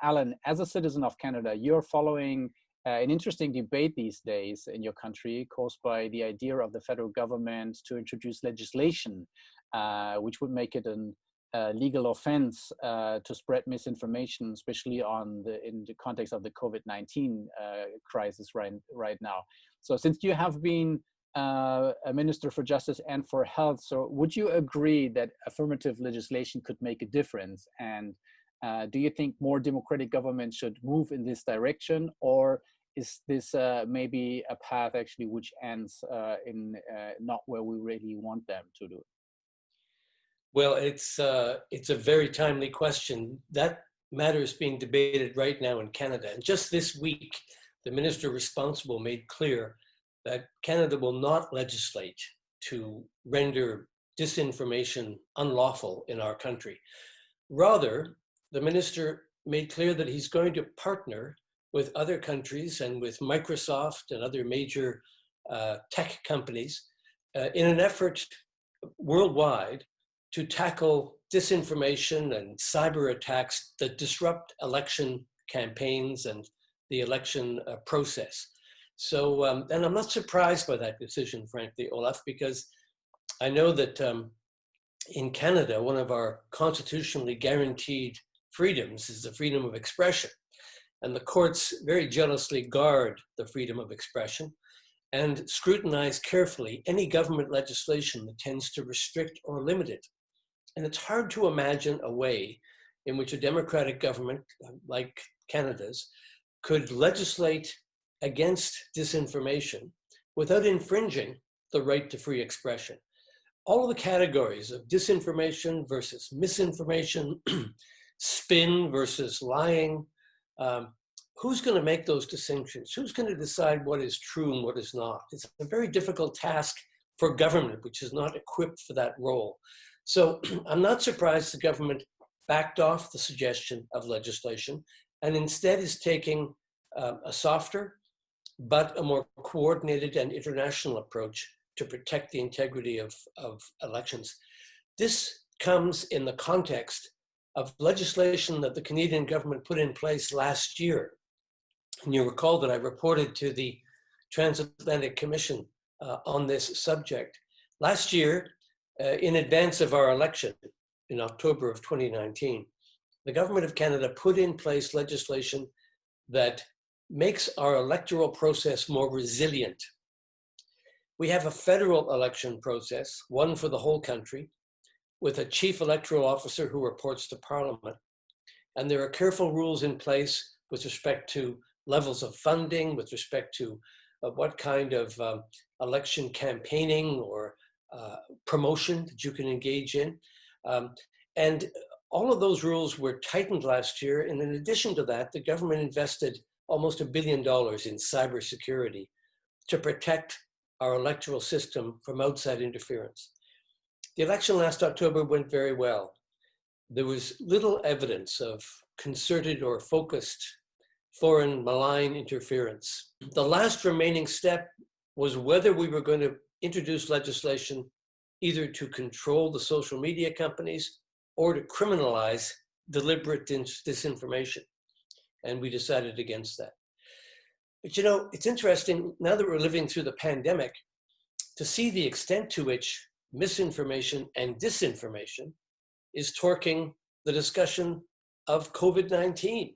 Allan, as a citizen of Canada, you're following an interesting debate these days in your country caused by the idea of the federal government to introduce legislation which would make it an legal offense to spread misinformation, especially in the context of the COVID-19 crisis right now. So since you have been a Minister for Justice and for Health, so would you agree that affirmative legislation could make a difference? And do you think more democratic governments should move in this direction, or is this maybe a path actually which ends in not where we really want them to do? Well, it's a very timely question. That matter is being debated right now in Canada. And just this week, the minister responsible made clear that Canada will not legislate to render disinformation unlawful in our country. Rather, the minister made clear that he's going to partner with other countries and with Microsoft and other major tech companies in an effort worldwide to tackle disinformation and cyber attacks that disrupt election campaigns and the election process. So, and I'm not surprised by that decision, frankly, Olaf, because I know that in Canada, one of our constitutionally guaranteed freedoms is the freedom of expression. And the courts very jealously guard the freedom of expression and scrutinize carefully any government legislation that tends to restrict or limit it. And it's hard to imagine a way in which a democratic government like Canada's could legislate against disinformation without infringing the right to free expression. All of the categories of disinformation versus misinformation, spin versus lying, who's going to make those distinctions? Who's going to decide what is true and what is not? It's a very difficult task for government, which is not equipped for that role. So I'm not surprised the government backed off the suggestion of legislation and instead is taking a softer but a more coordinated and international approach to protect the integrity of elections. This comes in the context of legislation that the Canadian government put in place last year. And you recall that I reported to the Transatlantic Commission on this subject. Last year, in advance of our election in October of 2019, the government of Canada put in place legislation that makes our electoral process more resilient. We have a federal election process, one for the whole country, with a chief electoral officer who reports to Parliament. And there are careful rules in place with respect to levels of funding, with respect to what kind of election campaigning or promotion that you can engage in. And all of those rules were tightened last year. And in addition to that, the government invested almost $1 billion in cybersecurity to protect our electoral system from outside interference. The election last October went very well. There was little evidence of concerted or focused foreign malign interference. The last remaining step was whether we were going to introduce legislation either to control the social media companies or to criminalize deliberate disinformation. And we decided against that. But you know, it's interesting, now that we're living through the pandemic, to see the extent to which misinformation and disinformation is torquing the discussion of COVID-19.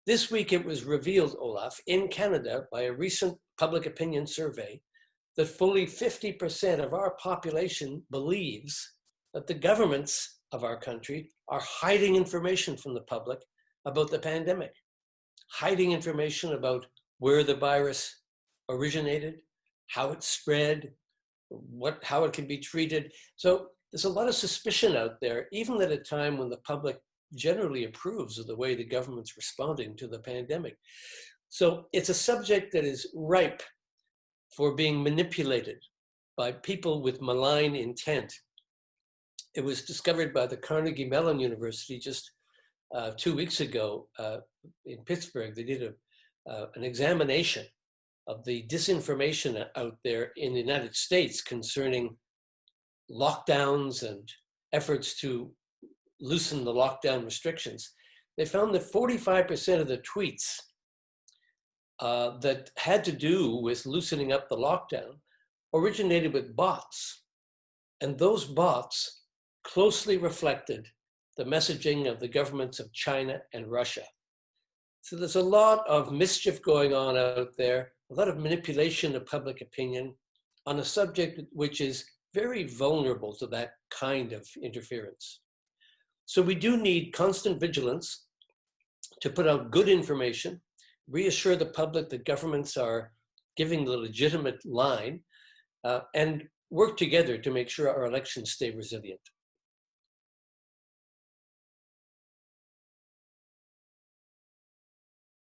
This week it was revealed, Olaf, in Canada by a recent public opinion survey that fully 50% of our population believes that the governments of our country are hiding information from the public about the pandemic, hiding information about where the virus originated, how it spread, how it can be treated. So there's a lot of suspicion out there, even at a time when the public generally approves of the way the government's responding to the pandemic. So it's a subject that is ripe for being manipulated by people with malign intent. It was discovered by the Carnegie Mellon University just 2 weeks ago in Pittsburgh. They did an examination of the disinformation out there in the United States concerning lockdowns and efforts to loosen the lockdown restrictions. they found that 45% of the tweets that had to do with loosening up the lockdown originated with bots. And those bots closely reflected the messaging of the governments of China and Russia. So there's a lot of mischief going on out there, a lot of manipulation of public opinion on a subject which is very vulnerable to that kind of interference. So we do need constant vigilance to put out good information, reassure the public that governments are giving the legitimate line, and work together to make sure our elections stay resilient.